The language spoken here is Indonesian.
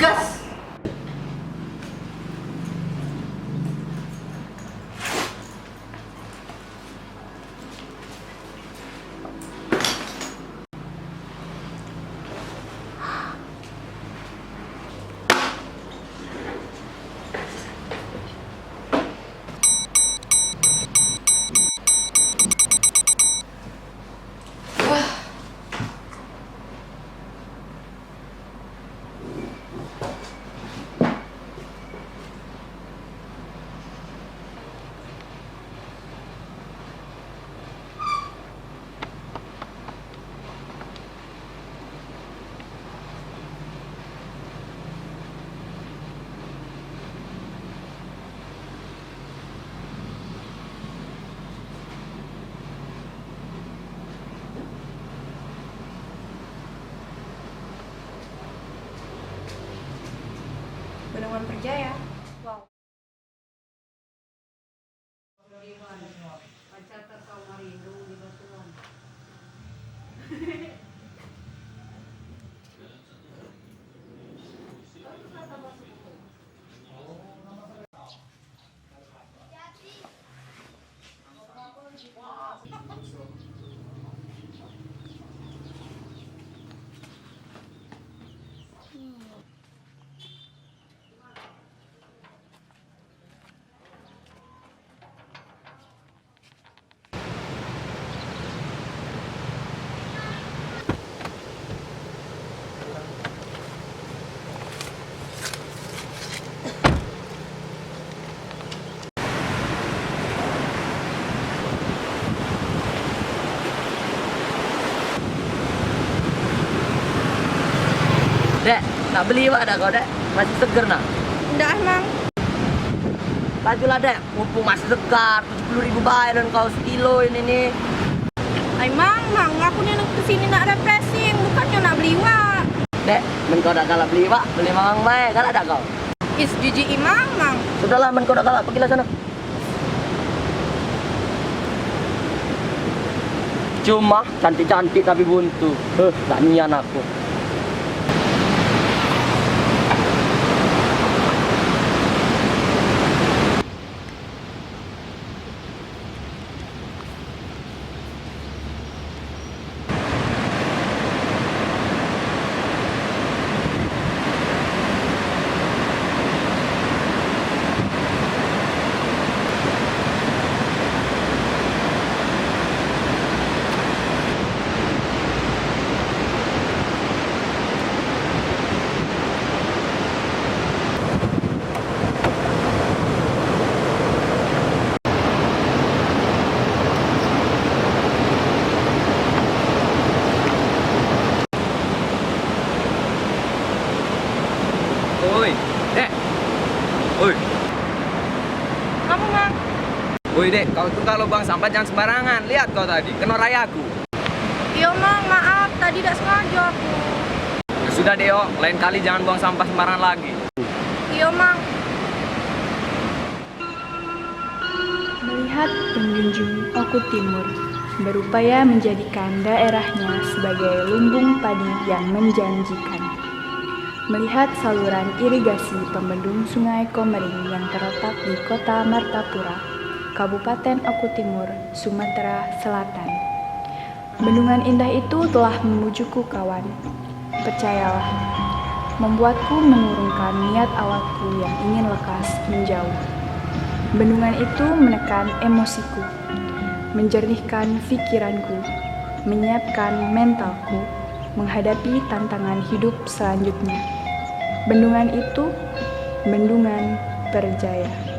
gas. Bendungan Perjaya. Wow. Dek, nak beli pak dah kau dek? Masih seger nak? Nggak emang. Lajulah dek, mumpung masih segar, 70.000 bayar dan kau sekilo ini nih. Mang, aku nih kesini nak refreshing, bukannya nak beli wak. Dek, men kau dah kalah beli pak, beli mamang baik, kalah dah kau. Is jijik mang. Sudahlah, men kau dah kalah, pergilah sana. Cuma cantik-cantik tapi buntu. Tak nian aku. Oi, Dek. Oi, Kamu mang? oi Dek, kau tukar lubang sampah jangan sembarangan. Lihat kau tadi, kena rayaku. Iya mang, maaf, tadi tidak sengaja aku. Ya sudah Deo, lain kali jangan buang sampah sembarangan lagi. Iya mang. Melihat penjunjung Oku Timur berupaya menjadikan daerahnya sebagai lumbung padi yang menjanjikan. Melihat saluran irigasi pembendung Sungai Komering yang terletak di Kota Martapura, Kabupaten Oku Timur, Sumatera Selatan. Bendungan indah itu telah memujuku kawan. Percayalah, membuatku mengurungkan niat awalku yang ingin lekas menjauh. Bendungan itu menekan emosiku, menjernihkan pikiranku, menyiapkan mentalku menghadapi tantangan hidup selanjutnya. Bendungan itu, Bendungan Perjaya.